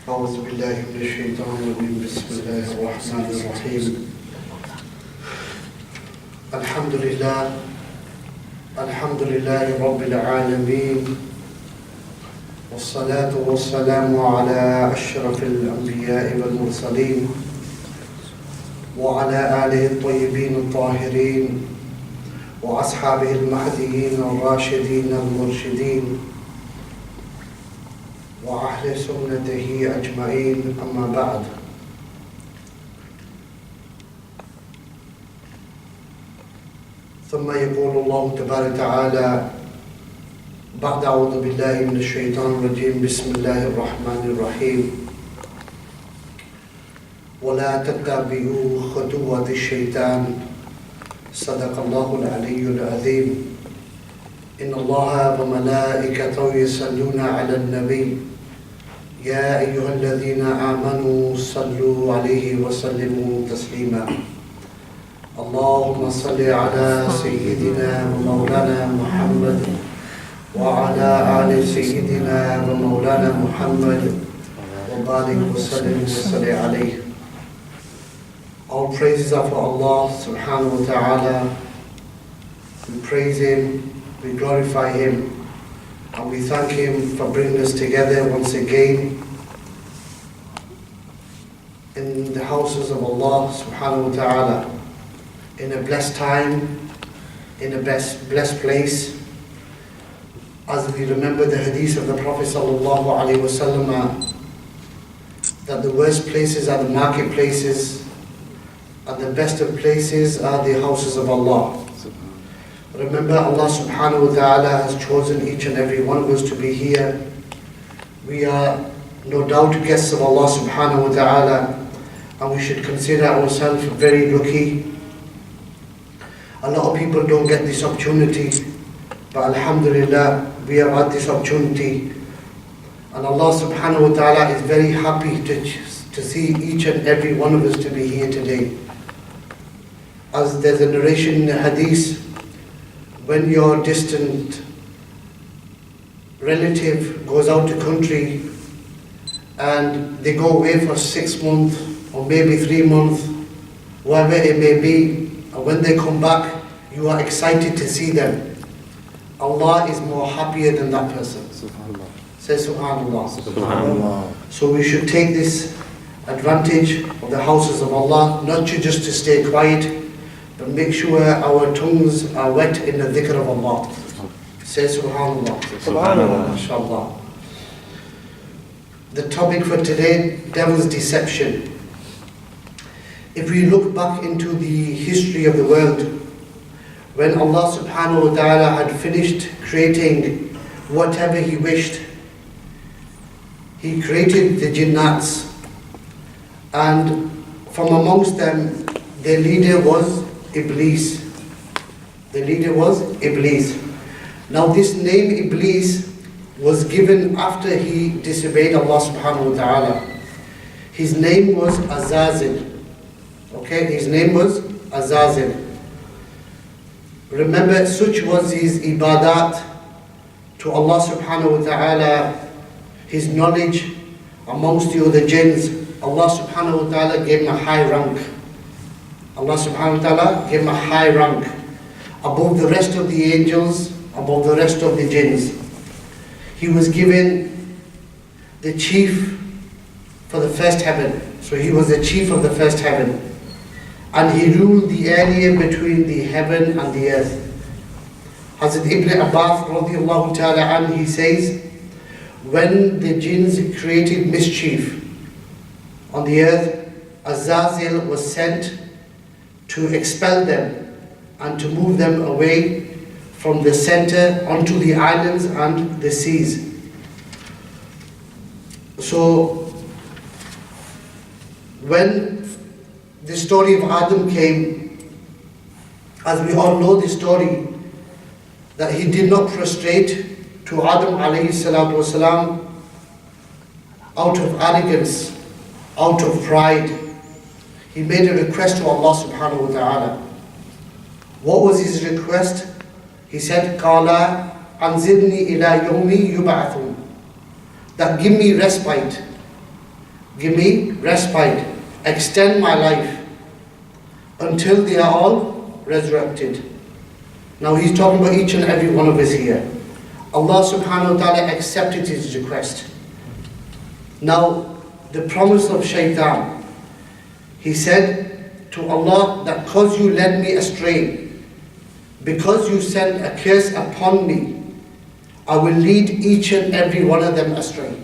أعوذ بالله من الشيطان الرجيم بسم الله الرحمن الرحيم الحمد لله رب العالمين والصلاة والسلام على أشرف الأنبياء والمرسلين وعلى آله الطيبين الطاهرين وأصحابه المهديين الراشدين المرشدين وأهل سنته أجمعين أما بعد. ثم يقول الله تبارك وتعالى بعد أعوذ بالله من الشيطان الرجيم بسم الله الرحمن الرحيم ولا تتبعوا خطوات الشيطان صدق الله العلي العظيم إن الله وملائكته يصلون على النبي يا أيها الذين آمنوا صلوا عليه وسلموا تسليما اللهم صل على سيدنا ومولانا محمد وعلى آل سيدنا ومولانا محمد وبارك وسلم وصل عليه. All praises are for Allah subhanahu wa ta'ala. We praise Him, we glorify Him, and we thank Him for bringing us together once again in the houses of Allah subhanahu wa ta'ala, in a blessed time, in a blessed place, as we remember the hadith of the Prophet sallallahu alaihi wasallam that the worst places are the marketplaces and the best of places are the houses of Allah. Remember, Allah subhanahu wa ta'ala has chosen each and every one of us to be here. We are no doubt guests of Allah subhanahu wa ta'ala, and we should consider ourselves very lucky. A lot of people don't get this opportunity, but alhamdulillah, we have had this opportunity. And Allah subhanahu wa ta'ala is very happy to see each and every one of us to be here today. As there's a narration in the hadith, when your distant relative goes out to country and they go away for 6 months or maybe 3 months, whatever it may be, and when they come back, you are excited to see them. Allah is more happier than that person. Subhanallah. Say Subhanallah. Subhanallah. So we should take this advantage of the houses of Allah, not just to stay quiet, but make sure our tongues are wet in the dhikr of Allah. Say Subhanallah. Subhanallah. Inshallah. The topic for today, devil's deception. If we look back into the history of the world, when Allah subhanahu wa ta'ala had finished creating whatever He wished, He created the jinnats, and from amongst them, their leader was Iblis. The leader was Iblis. Now this name Iblis was given after he disobeyed Allah subhanahu wa ta'ala. His name was Azazil. Okay, his name was Azazil. Remember, such was his ibadat to Allah subhanahu wa ta'ala, his knowledge amongst the other jinns. Allah subhanahu wa ta'ala gave him a high rank. Allah subhanahu wa ta'ala gave him a high rank above the rest of the angels, above the rest of the jinns. He was given the chief for the first heaven. So he was the chief of the first heaven. And he ruled the area between the heaven and the earth. Hazrat Ibn Abbas radiallahu ta'ala anhu, he says, when the jinns created mischief on the earth, Azazil was sent to expel them and to move them away from the center onto the islands and the seas. So when the story of Adam came, as we all know the story, that he did not prostrate to Adam alayhi salatu wasalam out of arrogance, out of pride. He made a request to Allah subhanahu wa ta'ala. What was his request? He said, Qala anzirni ila yawmi yub'athun. that give me respite, extend my life until they are all resurrected. Now he's talking about each and every one of us here. Allah subhanahu wa ta'ala accepted his request. Now the promise of shaitan, he said to Allah that because you led me astray, because you sent a curse upon me, I will lead each and every one of them astray.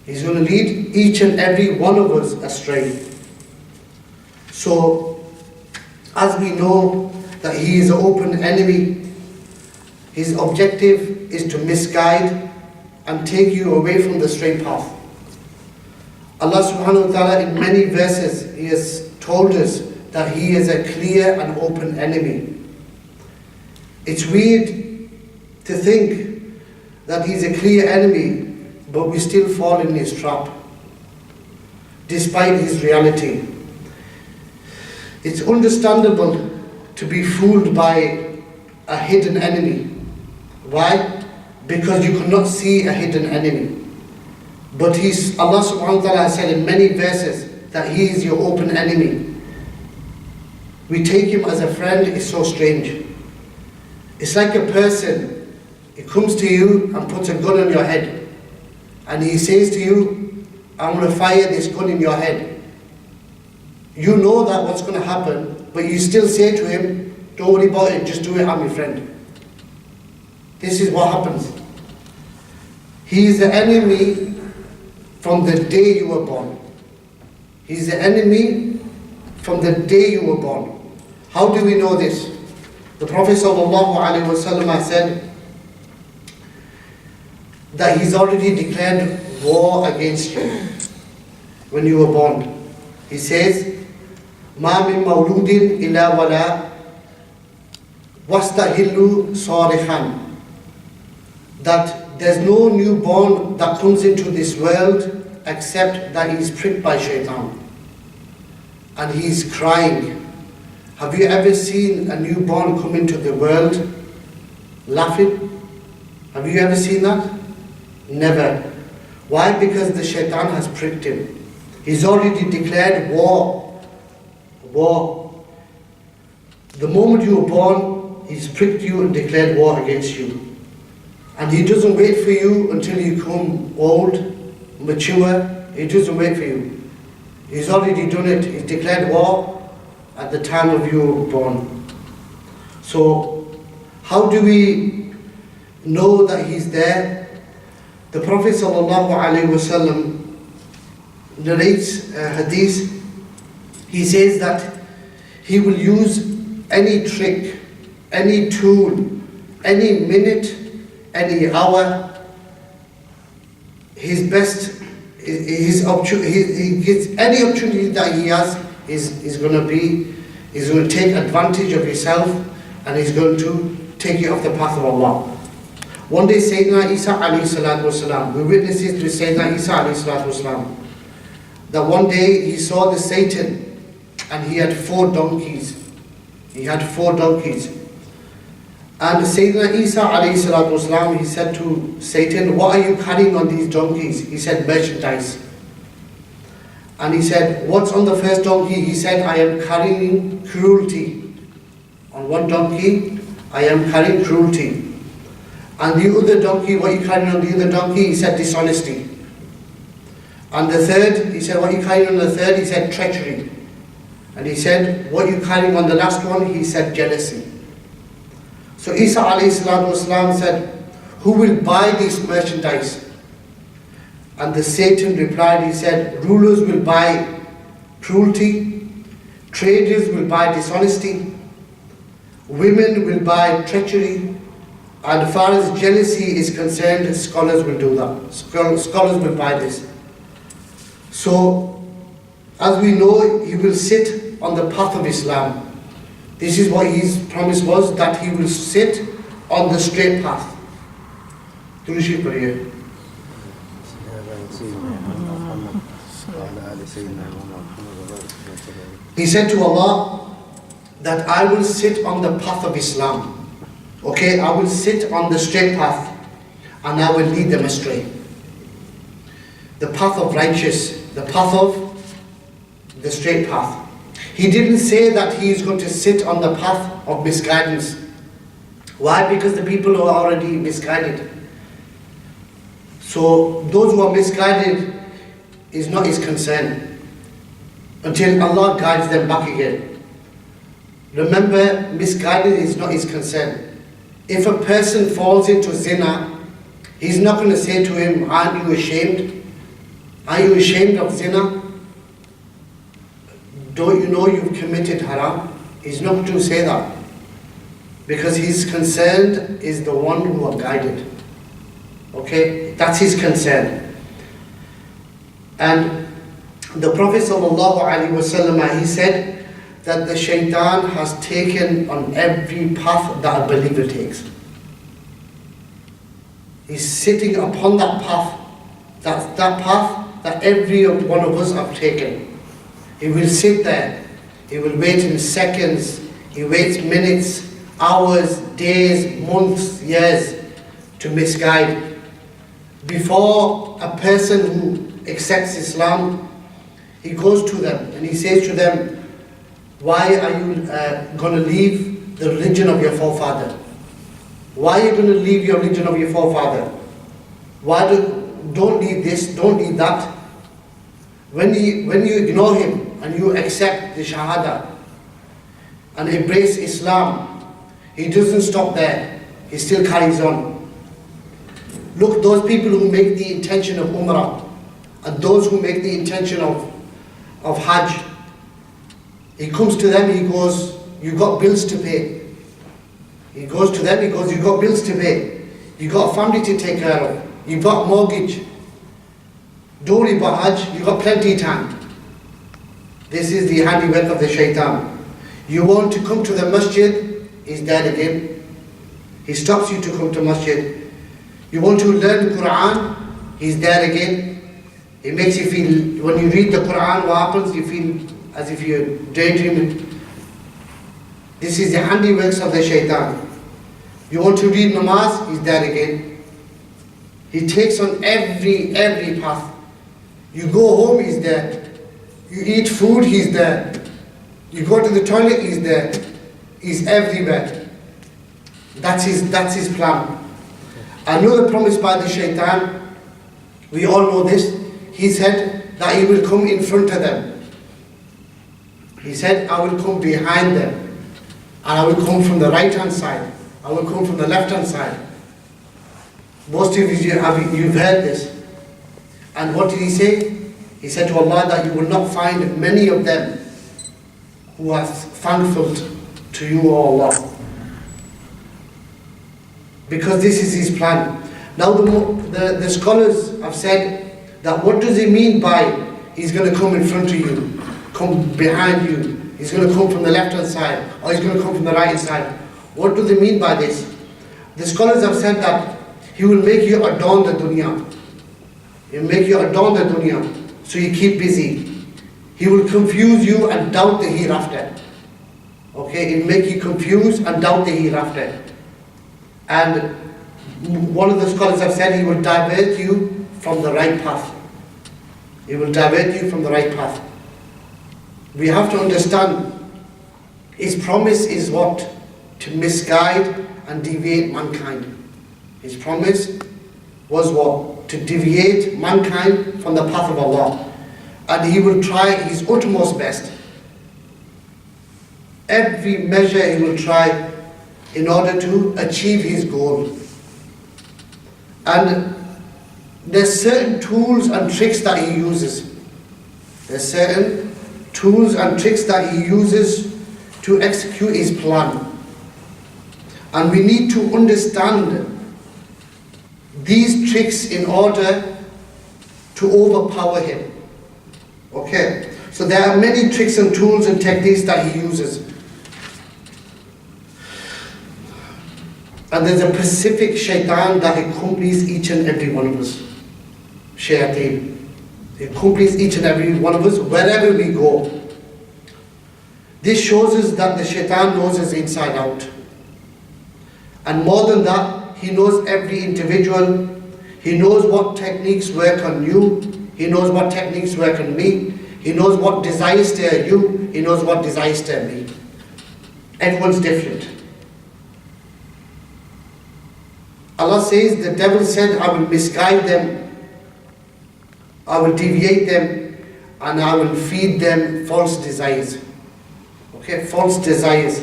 He's going to lead each and every one of us astray. So, as we know that he is an open enemy, his objective is to misguide and take you away from the straight path. Allah subhanahu wa ta'ala in many verses, he has told us that he is a clear and open enemy. It's weird to think that he's a clear enemy, but we still fall in his trap, despite his reality. It's understandable to be fooled by a hidden enemy. Why? Because you cannot see a hidden enemy. But Allah subhanahu wa ta'ala has said in many verses that he is your open enemy. We take him as a friend, it's so strange. It's like a person, he comes to you and puts a gun on your head. And he says to you, I'm going to fire this gun in your head. You know that what's going to happen, but you still say to him, don't worry about it, just do it, I'm your friend. This is what happens. He is the enemy from the day you were born. He is the enemy from the day you were born. How do we know this? The Prophet ﷺ said that he's already declared war against you when you were born. He says, مَا مِن مَوْلُودٍ إِلَّا وَلَا وَاسْتَهِلُّ صَارِخًا, that there's no newborn that comes into this world except that he's pricked by shaitan and he's crying. Have you ever seen a newborn come into the world laughing? Have you ever seen that? Never. Why? Because the shaitan has pricked him. He's already declared war. War. The moment you were born, he's pricked you and declared war against you. And he doesn't wait for you until you become old, mature. He doesn't wait for you. He's already done it. He's declared war at the time of you were born. So, how do we know that he's there? The Prophet ﷺ narrates a hadith. He says that he will use any trick, any tool, any minute, any hour. His best, he gets any opportunity that he has. He's going to take advantage of yourself, and he's going to take you off the path of Allah. One day Sayyidina Isa alayhi salatu wasalam, we witnessed it with Sayyidina Isa alayhi salatu wasalam, that one day he saw the Satan and he had 4 donkeys. He had 4 donkeys. And Sayyidina Isa alayhi salatu wasalam, he said to Satan, what are you carrying on these donkeys? He said, merchandise. And he said, what's on the first donkey? He said, I am carrying cruelty. On one donkey, I am carrying cruelty. And the other donkey, what are you carrying on the other donkey? He said, dishonesty. And the third, he said, what are you carrying on the third? He said, treachery. And he said, what are you carrying on the last one? He said, jealousy. So Isa alayhi salatu wasalam said, who will buy this merchandise? And the Satan replied, he said, rulers will buy cruelty, traders will buy dishonesty, women will buy treachery, and as far as jealousy is concerned, scholars will do that. Scholars will buy this. So, as we know, he will sit on the path of Islam. This is what his promise was, that he will sit on the straight path. Durushi Pariye. He said to Allah that I will sit on the path of Islam. Okay, I will sit on the straight path and I will lead them astray. the path of righteous, the path of the straight path. He didn't say that he is going to sit on the path of misguidance. Why? Because the people who are already misguided. So those who are misguided is not his concern until Allah guides them back again. Remember, misguided is not his concern. If a person falls into zina, he's not going to say to him, aren't you ashamed? Are you ashamed of zina? Don't you know you've committed haram? He's not going to say that. Because his concern is the one who are guided. Okay? That's his concern. And the Prophet ﷺ, he said that the shaitan has taken on every path that a believer takes. He's sitting upon that path, that path that every one of us have taken. He will sit there. He will wait in seconds. He waits minutes, hours, days, months, years to misguide. Before a person who accepts Islam, he goes to them and he says to them, why are you going to leave the religion of your forefather? Why are you going to leave your religion of your forefather? Don't leave this, don't leave that. When you ignore him and you accept the Shahada and embrace Islam, he doesn't stop there. He still carries on. Look, those people who make the intention of Umrah and those who make the intention of Hajj, he comes to them, he goes, you got bills to pay. He goes to them, he goes, you got bills to pay. You got a family to take care of. You got mortgage. Don't worry about Hajj, you got plenty of time. This is the handiwork of the shaitan. You want to come to the masjid, he's there again. He stops you to come to masjid. You want to learn the Quran, he's there again. It makes you feel, when you read the Quran, what happens? You feel as if you're daydreaming. This is the handiworks of the shaitan. You want to read namaz, he's there again. He takes on every path. You go home, he's there. You eat food, he's there. You go to the toilet, he's there. He's everywhere. That's his plan. Another promise by the shaitan, we all know this. He said that he will come in front of them. He said, I will come behind them. And I will come from the right hand side. I will come from the left hand side. Most of you've heard this. And what did he say? He said to Allah that you will not find many of them who are thankful to you, O Allah. Because this is his plan. Now the scholars have said that what does it mean by he's going to come in front of you, come behind you, he's going to come from the left hand side, or he's going to come from the right hand side? What do they mean by this? The scholars have said that he will make you adorn the dunya. He will make you adorn the dunya, so you keep busy. He will confuse you and doubt the hereafter. Okay, he will make you confused and doubt the hereafter. And one of the scholars have said he will divert you from the right path. He will divert you from the right path. We have to understand, his promise is what? To misguide and deviate mankind. His promise was what? To deviate mankind from the path of Allah. And he will try his utmost best. Every measure he will try in order to achieve his goal. And there's certain tools and tricks that he uses. There's certain tools and tricks that he uses to execute his plan. And we need to understand these tricks in order to overpower him. Okay? So there are many tricks and tools and techniques that he uses. And there's a specific shaitan that accompanies each and every one of us. Shayateen. It accompanies each and every one of us wherever we go. This shows us that the shaitan knows us inside out. And more than that, he knows every individual. He knows what techniques work on you. He knows what techniques work on me. He knows what desires stir you. He knows what desires stir me. Everyone's different. Allah says, the devil said, I will misguide them, I will deviate them, and I will feed them false desires. Okay, false desires.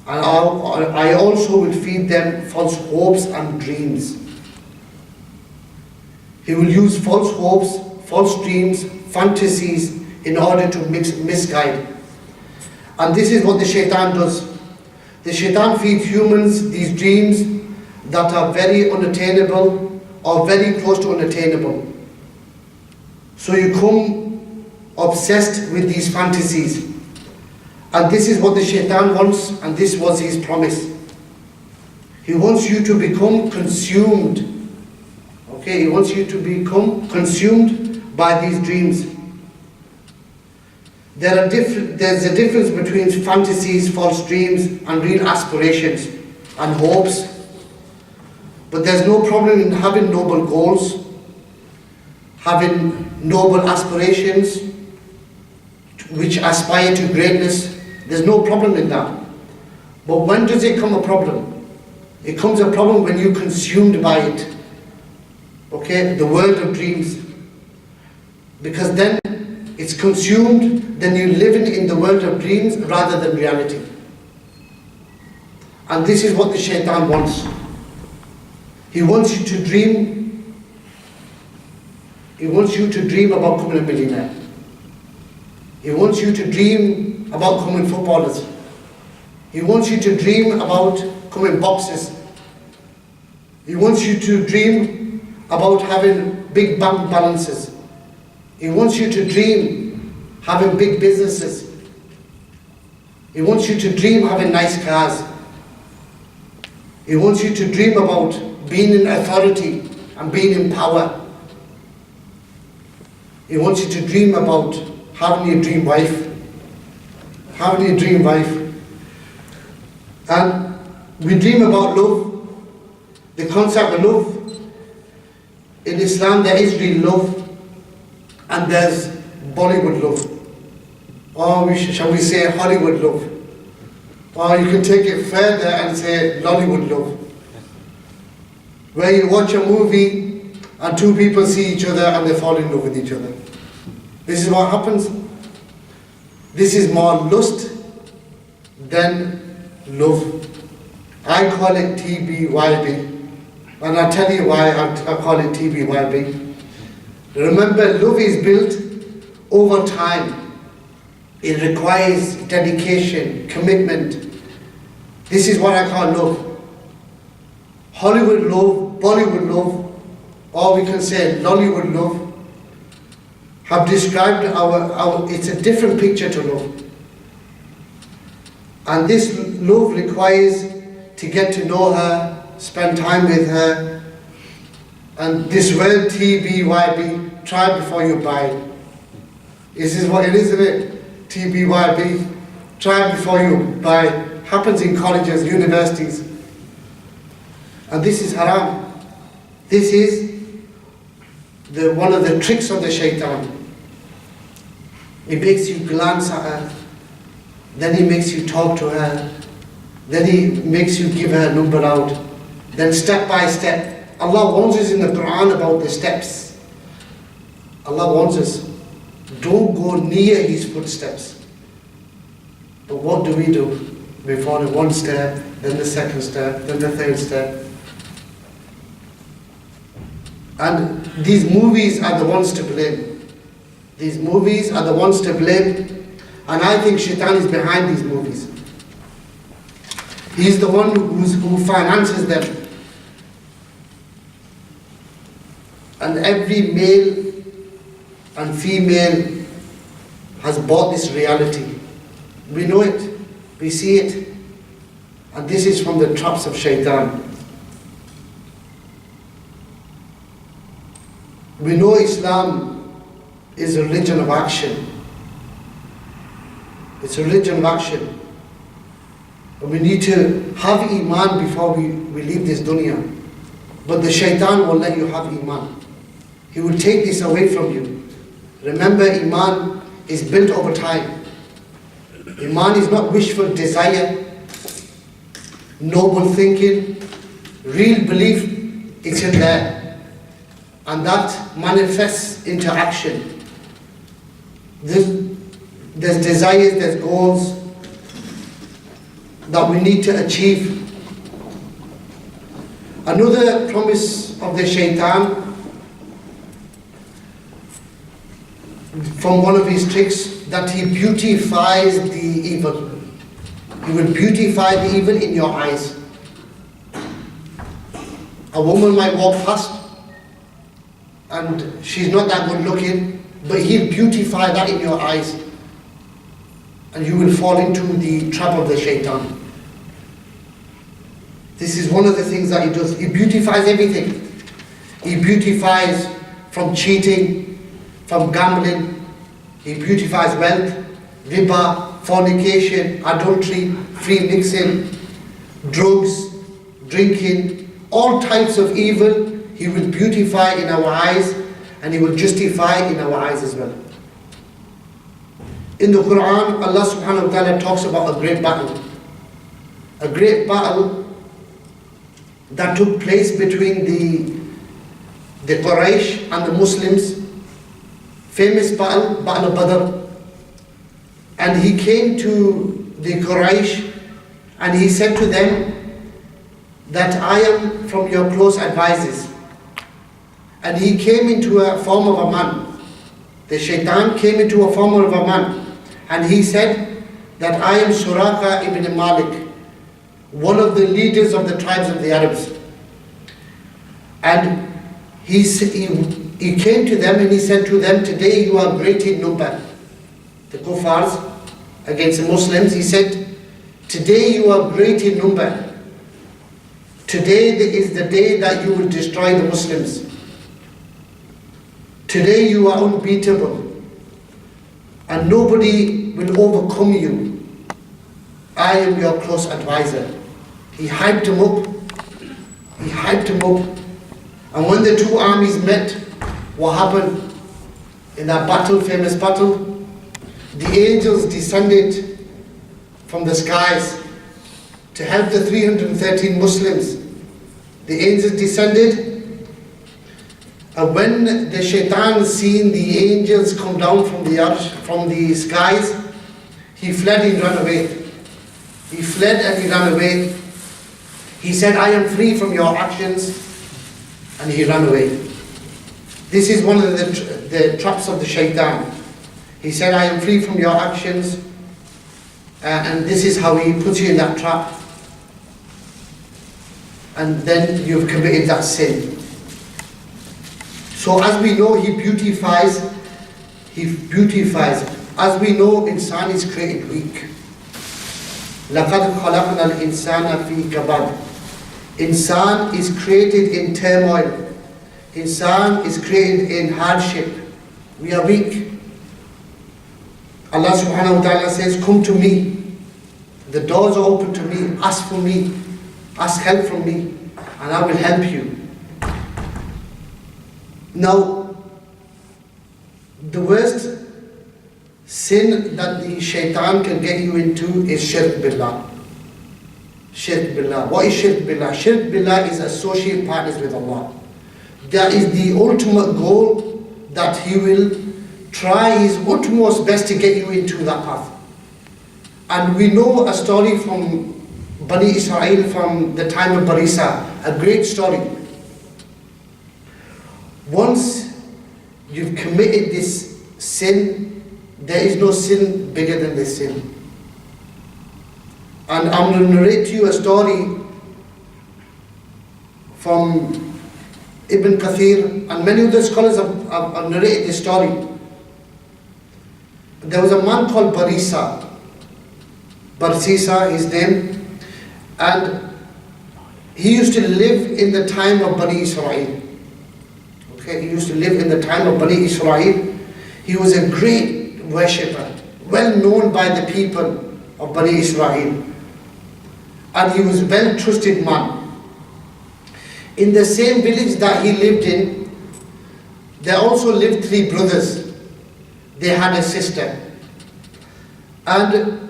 And I also will feed them false hopes and dreams. He will use false hopes, false dreams, fantasies in order to misguide. And this is what the shaitan does. The shaitan feeds humans these dreams that are very unattainable or very close to unattainable. So you come obsessed with these fantasies. And this is what the shaitan wants, and this was his promise. He wants you to become consumed. Okay, he wants you to become consumed by these dreams. There's a difference between fantasies, false dreams, and real aspirations and hopes. But there's no problem in having noble goals, having noble aspirations which aspire to greatness. There's no problem in that. But when does it become a problem? It comes a problem when you're consumed by it. Okay, the world of dreams. Because then it's consumed, then you're living in the world of dreams rather than reality. And this is what the shaitan wants. He wants you to dream. He wants you to dream about becoming a millionaire. He wants you to dream about becoming footballers. He wants you to dream about becoming boxers. He wants you to dream about having big bank balances. He wants you to dream having big businesses. He wants you to dream having nice cars. He wants you to dream about being in authority and being in power. He wants you to dream about having a dream wife. Having a dream wife. And we dream about love. The concept of love. In Islam there is real love. And there's Bollywood love. Or shall we say Hollywood love. Or you can take it further and say Lollywood love. Where you watch a movie and two people see each other and they fall in love with each other. This is what happens. This is more lust than love. I call it TBYB. And I'll tell you why I call it TBYB. Remember, love is built over time. It requires dedication, commitment. This is what I call love. Hollywood love, Bollywood love, or we can say Lollywood love, have described it's a different picture to love. And this love requires to get to know her, spend time with her, and this word TBYB, try before you buy. This is what it is, isn't it? TBYB, try before you buy. Happens in colleges, universities. And this is haram. This is one of the tricks of the shaitan. He makes you glance at her, then he makes you talk to her, then he makes you give her a number out, then step by step. Allah warns us in the Quran about the steps. Allah warns us, don't go near his footsteps. But what do? We follow one step, then the second step, then the third step. And these movies are the ones to blame. These movies are the ones to blame. And I think shaitan is behind these movies. He's the one who finances them. And every male and female has bought this reality. We know it. We see it. And this is from the traps of shaitan. We know Islam is a religion of action. It's a religion of action. And we need to have Iman before we leave this dunya. But the shaitan won't let you have Iman. He will take this away from you. Remember, Iman is built over time. Iman is not wishful desire, noble thinking, real belief. It's in there. And that manifests into action. There's desires, there's goals that we need to achieve. Another promise of the shaitan, from one of his tricks, that he beautifies the evil. He will beautify the evil in your eyes. A woman might walk past and she's not that good looking, but he'll beautify that in your eyes, and you will fall into the trap of the shaitan. This is one of the things that he does. He beautifies everything. He beautifies from cheating, from gambling. He beautifies wealth, riba, fornication, adultery, free mixing, drugs, drinking, all types of evil. He will beautify in our eyes, and he will justify in our eyes as well. In the Quran, Allah subhanahu wa ta'ala talks about a great battle. A great battle that took place between the Quraysh and the Muslims. Famous battle, Battle of Badr. And he came to the Quraysh and he said to them that I am from your close advisors. And he came into a form of a man. The shaitan came into a form of a man. And he said that I am Suraka ibn Malik, one of the leaders of the tribes of the Arabs. And he came to them and he said to them, today you are great in number. The kuffars against the Muslims, he said, today you are great in number. Today is the day that you will destroy the Muslims. Today you are unbeatable, and nobody will overcome you. I am your close advisor. He hyped him up. He hyped him up. And when the two armies met, what happened in that battle, famous battle? The angels descended from the skies to help the 313 Muslims. The angels descended, and when the shaitan seen the angels come down from the arsh, from the skies, he fled and ran away. He fled and he ran away. He said, I am free from your actions, and he ran away. This is one of the traps of the shaitan. He said, I am free from your actions, and this is how he puts you in that trap. And then you've committed that sin. So as we know, he beautifies. As we know, insan is created weak. لَقَدْ خَلَقْنَا الْإِنسَانَ فِي كَبَدٍ. Insan is created in turmoil. Insan is created in hardship. We are weak. Allah subhanahu wa ta'ala says, come to me. The doors are open to me. Ask for me. Ask help from me, and I will help you. Now, the worst sin that the shaitan can get you into is shirk billah. Shirk billah. What is shirk billah? Shirk billah is associate partners with Allah. That is the ultimate goal, that he will try his utmost best to get you into that path. And we know a story from Bani Israel from the time of Barisa, a great story. Once you've committed this sin, there is no sin bigger than this sin. And I'm going to narrate to you a story from Ibn Kathir, and many other scholars have narrated this story. There was a man called Barsisa, his name, and he used to live in the time of Bani Israel. Okay, he used to live in the time of Bani Israel. He was a great worshipper, well known by the people of Bani Israel. And he was a well-trusted man. In the same village that he lived in, There also lived 3 brothers. They had a sister. And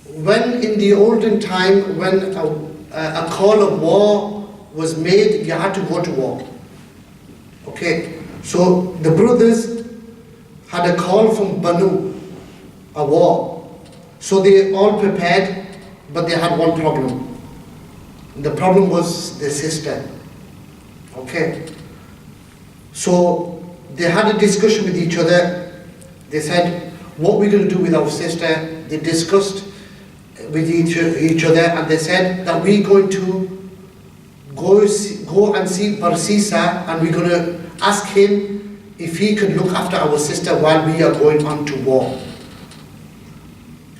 when in the olden time, when a call of war was made, you had to go to war. Okay, so the brothers had a call from Banu, a war. So they all prepared, but they had one problem. The problem was the sister. Okay, so they had a discussion with each other. They said, what we're going to do with our sister. They discussed with each other, and they said that we're going to go and see Barsisa, and we're going to ask him if he could look after our sister while we are going on to war.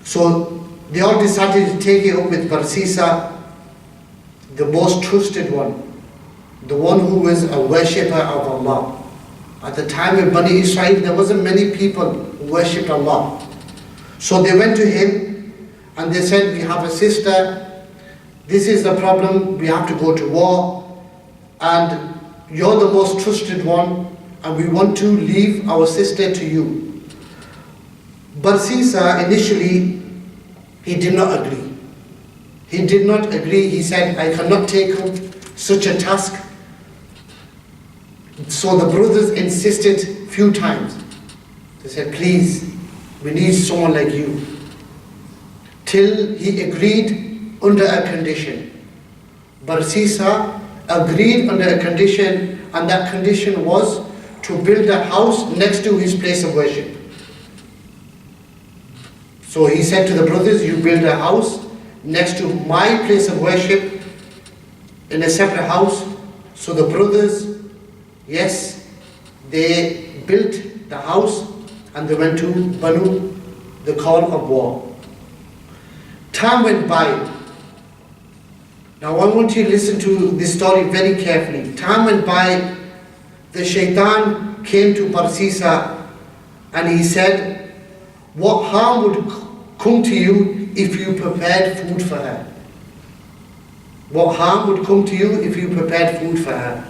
So they all decided to take it up with Barsisa, the most trusted one, the one who was a worshipper of Allah. At the time of Bani Israel, there wasn't many people who worshipped Allah. So they went to him and they said, we have a sister, this is the problem, we have to go to war, and you're the most trusted one, and we want to leave our sister to you. Barsisa initially, he did not agree. He did not agree. He said, I cannot take up such a task. So the brothers insisted few times. They said, please, we need someone like you. Till he agreed under a condition. Barsisa agreed under a condition, and that condition was to build a house next to his place of worship. So he said to the brothers, you build a house next to my place of worship in a separate house. So the brothers, yes, they built the house and they went to Banu, the call of war. Time went by. Now I want you to listen to this story very carefully. Time went by, the shaitan came to Barsisa and he said, what harm would come to you if you prepared food for her? What harm would come to you if you prepared food for her?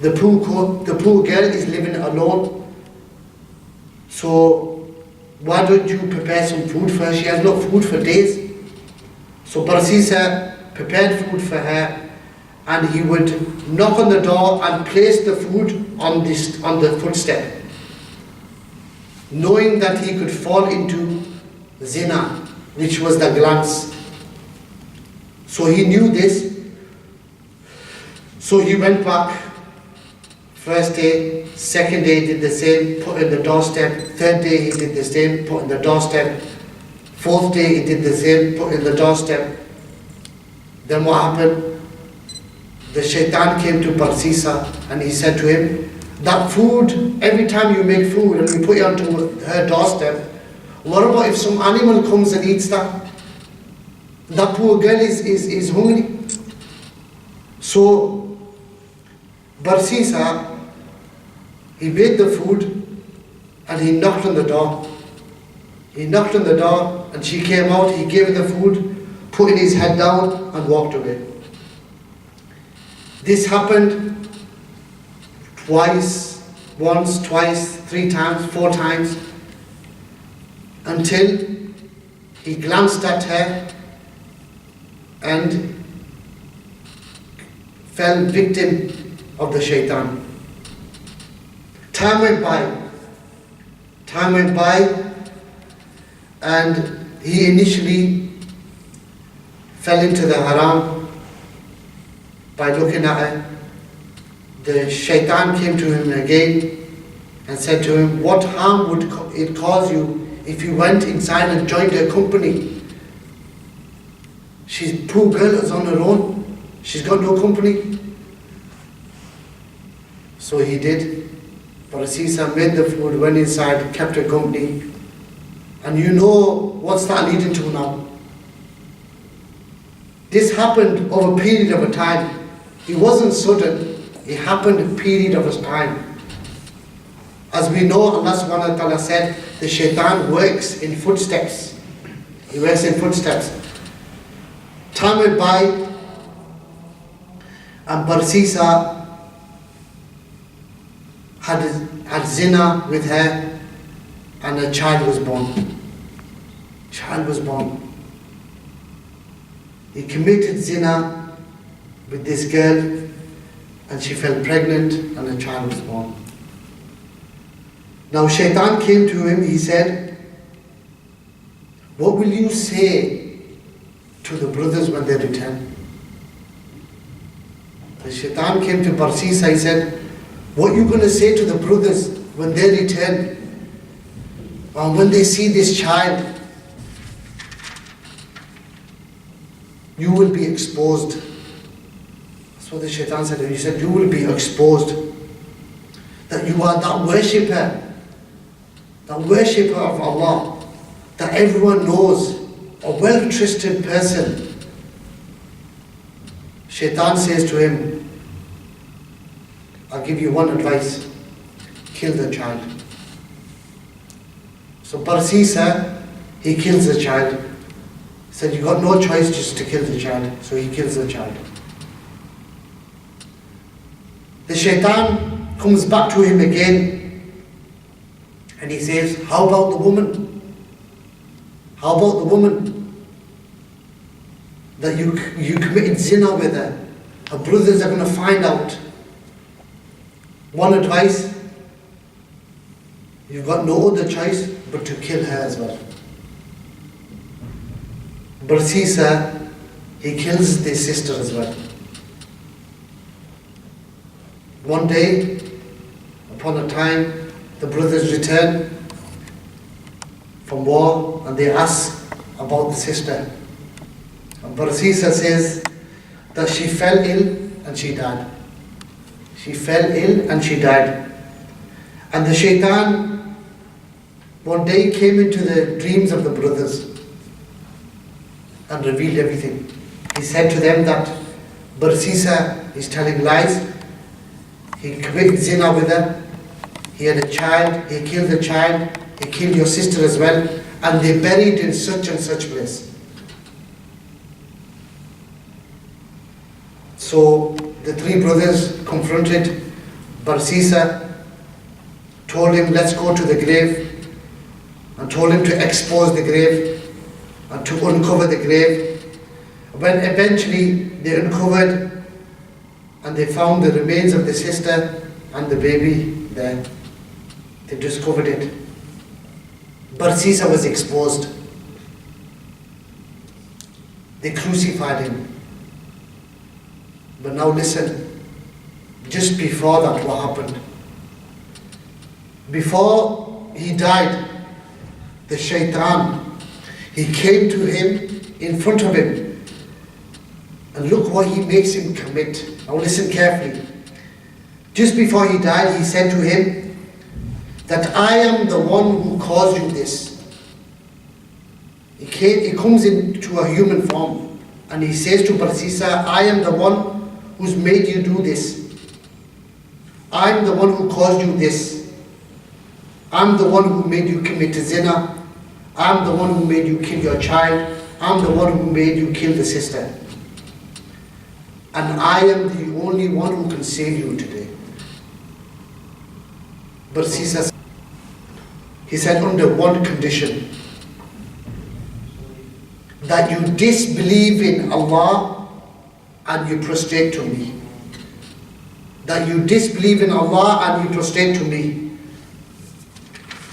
The poor girl is living alone. So why don't you prepare some food for her? She has no food for days. So Barsisa prepared food for her, and he would knock on the door and place the food on the footstep, knowing that he could fall into zina, which was the glance. So he knew this. So he went back. First day, second day, he did the same, put in the doorstep. Third day, he did the same, put in the doorstep. Fourth day, he did the same, put in the doorstep. Then what happened? The shaitan came to Barsisa and he said to him, that food, every time you make food and you put it onto her doorstep, what about if some animal comes and eats that? That poor girl is hungry. So Barsisa, he made the food and he knocked on the door. He knocked on the door and she came out, he gave her the food, put his head down and walked away. This happened twice, once, twice, 3 times, 4 times, until he glanced at her and fell victim of the shaitan. Time went by, and he initially fell into the haram by looking at her. The shaitan came to him again and said to him, what harm would it cause you if you went inside and joined her company? She's poor girl is on her own. She's got no company. So he did. Barsisa made the food, went inside, kept her company. And you know what's that leading to now? This happened over a period of a time. It wasn't sudden. It happened a period of a time. As we know, Allah subhanahu wa ta'ala said, the shaitan works in footsteps. He works in footsteps. Time went by, and Barsisa had zina with her, and a child was born. Child was born. He committed zina with this girl, and she fell pregnant, and a child was born. Now Shaitan came to him, he said, what will you say to the brothers when they return? The Shaitan came to Barsisa, he said, what are you going to say to the brothers when they return? Or when they see this child? You will be exposed. That's what the Shaitan said. He said, you will be exposed. That you are that worshipper of Allah, that everyone knows, a well-trusted person. Shaitan says to him, I'll give you one advice, kill the child. So Barsisa, he kills the child. He said, you got no choice just to kill the child. So he kills the child. The Shaitan comes back to him again, and he says, how about the woman? How about the woman? That you committed zina with her. Her brothers are going to find out. One advice, you've got no other choice but to kill her as well. Barsisa, he kills their sister as well. One day, upon a time, the brothers return from war and they ask about the sister. And Barsisa says that she fell ill and she died. She fell ill and she died. And the Shaitan one day came into the dreams of the brothers and revealed everything. He said to them that Barsisa is telling lies. He committed zina with her. He had a child. He killed the child. He killed your sister as well. And they buried in such and such place. So the three brothers confronted Barsisa, told him, let's go to the grave, and told him to expose the grave and to uncover the grave. When eventually they uncovered and they found the remains of the sister and the baby there, they discovered it. Barsisa was exposed. They crucified him. But now listen, just before that, what happened? Before he died, the Shaitan, he came to him in front of him. And look what he makes him commit. Now listen carefully. Just before he died, he said to him that I am the one who caused you this. He comes into a human form and he says to Barsisa, I am the one who's made you do this. I'm the one who caused you this. I'm the one who made you commit zina. I'm the one who made you kill your child. I'm the one who made you kill the sister. And I am the only one who can save you today. Barsisa, he said, under one condition, that you disbelieve in Allah and you prostrate to me. That you disbelieve in Allah and you prostrate to me.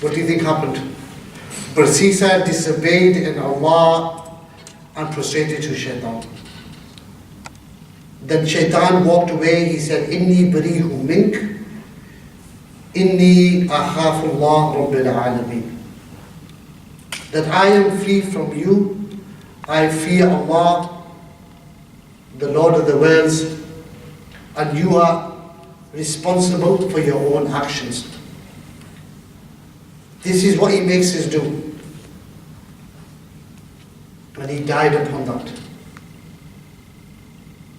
What do you think happened? Barsisa disobeyed in Allah and prostrated to Shaitan. Then Shaitan walked away. He said, Inni bari'u mink, Inni akhafullah rabbil alameen. That I am free from you. I fear Allah, the Lord of the worlds, and you are responsible for your own actions. This is what he makes us do. And he died upon that.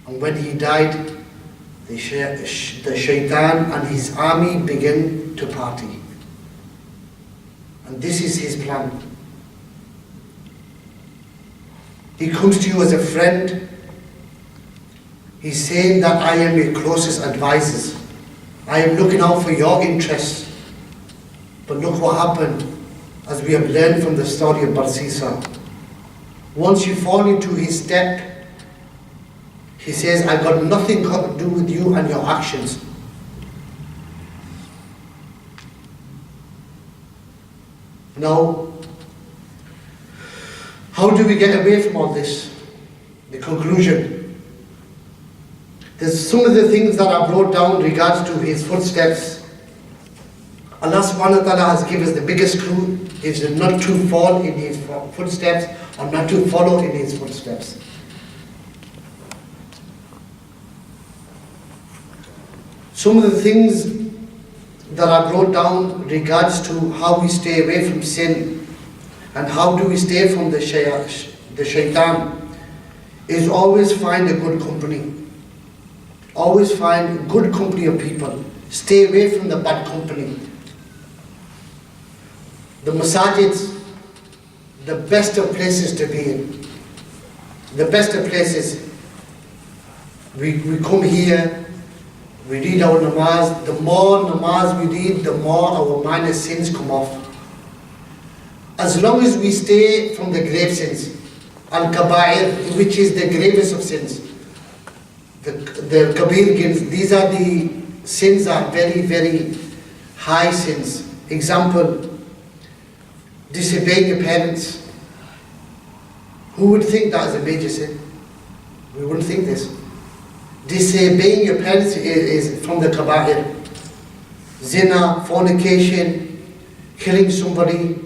And when he died, the Shaitan and his army began to party. And this is his plan. He comes to you as a friend. He's saying that I am your closest advisors. I am looking out for your interests. But look what happened, as we have learned from the story of Barsisa. Once you fall into his step, he says, I've got nothing to do with you and your actions. Now, how do we get away from all this? The conclusion. There's some of the things that I wrote down in regards to his footsteps. Allah subhanahu wa ta'ala has given us the biggest clue, is not to fall in his footsteps or not to follow in his footsteps. Some of the things that I wrote down in regards to how we stay away from sin and how do we stay from the shaitan is always find a good company. Always find a good company of people. Stay away from the bad company. The masajids, the best of places to be in. The best of places. We come here, we read our namaz. The more namaz we read, the more our minor sins come off. As long as we stay from the grave sins, al-kaba'ir, which is the gravest of sins, the kabir gins, these are the sins are very, very high sins. Example, disobeying your parents. Who would think that is a major sin? We wouldn't think this. Disobeying your parents is from the kaba'ir. Zina, fornication, killing somebody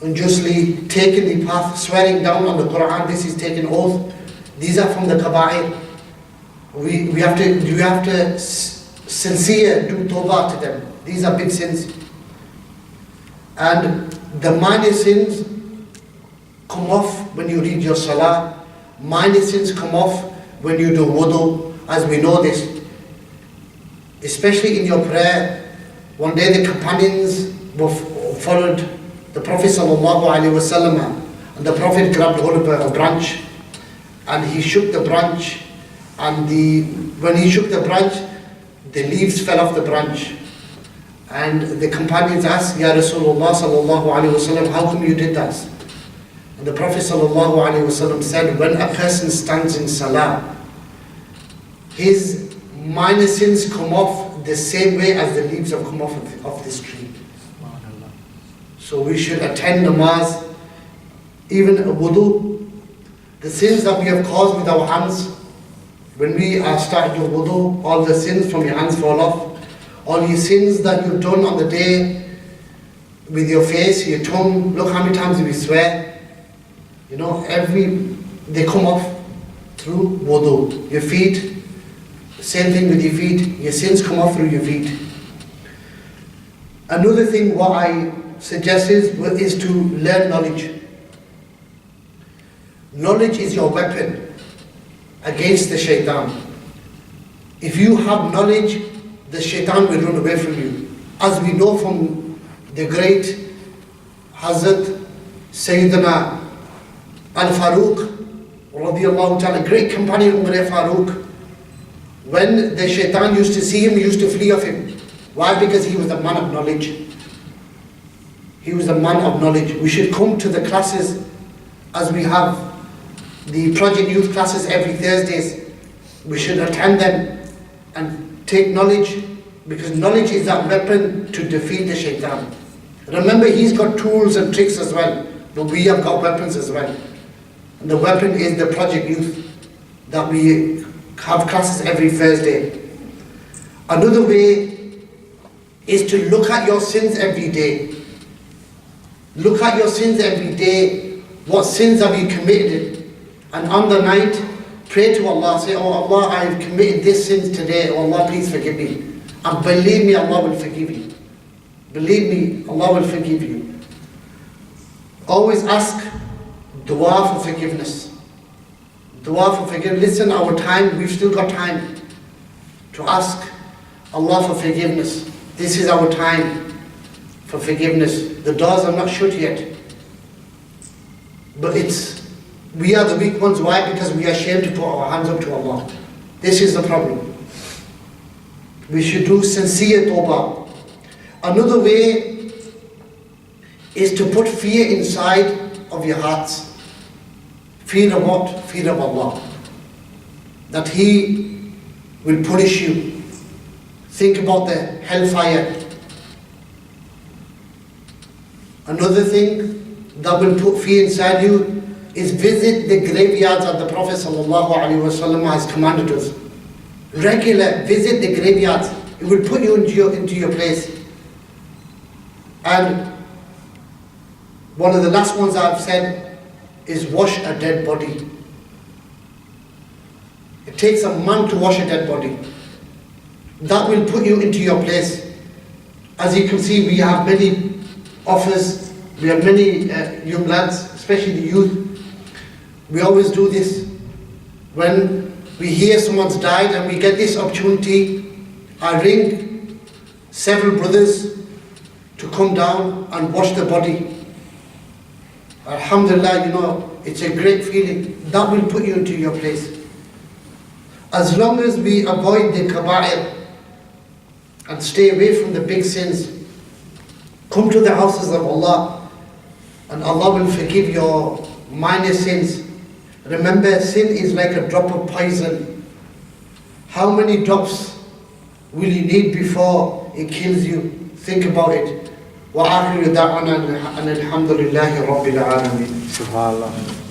unjustly, taking the path, swearing down on the Quran, this is taking oath. These are from the kaba'ir. We have to sincere do tawbah to them. These are big sins. And the minor sins come off when you read your salah. Minor sins come off when you do wudu, as we know this. Especially in your prayer. One day the companions followed the Prophet ﷺ, and the Prophet grabbed hold of a branch and he shook the branch, and when he shook the branch, the leaves fell off the branch. And the companions asked, Ya Rasulullah ﷺ, how come you did that? And the Prophet ﷺ said, when a person stands in salah, his minor sins come off the same way as the leaves have come off of this tree. So we should attend namaz, even a wudu. The sins that we have caused with our hands, when we are starting to wudu, all the sins from your hands fall off. All your sins that you've done on the day with your face, your tongue, look how many times we swear. You know, they come off through wudu. Your feet, same thing with your feet. Your sins come off through your feet. Another thing what I suggest is to learn knowledge. Knowledge is your weapon against the shaitan. If you have knowledge, the shaitan will run away from you. As we know from the great Hazrat Sayyidina Al-Farooq, radiyallahu ta'ala, great companion Umar Farooq, when the shaitan used to see him, he used to flee of him. Why? Because he was a man of knowledge. He was a man of knowledge. We should come to the classes, as we have the Project Youth classes every Thursdays. We should attend them and take knowledge, because knowledge is that weapon to defeat the shaitan. Remember, he's got tools and tricks as well, but we have got weapons as well. And the weapon is the Project Youth, that we have classes every Thursday. Another way is to look at your sins every day. Look at your sins every day. What sins have you committed? And on the night, pray to Allah. Say, oh Allah, I have committed this sin today. Oh Allah, please forgive me. And believe me, Allah will forgive you. Believe me, Allah will forgive you. Always ask dua for forgiveness. Dua for forgiveness. Listen, our time, we've still got time to ask Allah for forgiveness. This is our time for forgiveness. The doors are not shut yet. But we are the weak ones. Why? Because we are ashamed to put our hands up to Allah. This is the problem. We should do sincere tawbah. Another way is to put fear inside of your hearts. Fear of what? Fear of Allah. That He will punish you. Think about the hellfire. Another thing that will put fear inside you is visit the graveyards that the Prophet ﷺ has commanded us. Regular, visit the graveyards. It will put you into your place. And one of the last ones I've said is wash a dead body. It takes a man to wash a dead body. That will put you into your place. As you can see, we have many offers, we have many young lads, especially the youth. We always do this. When we hear someone's died and we get this opportunity, I ring several brothers to come down and wash the body. Alhamdulillah, it's a great feeling. That will put you into your place. As long as we avoid the kaba'ir and stay away from the big sins, come to the houses of Allah and Allah will forgive your minor sins. Remember, sin is like a drop of poison. How many drops will you need before it kills you? Think about it. وآخر دعوانا أن الحمد لله رب العالمين. Subhanallah.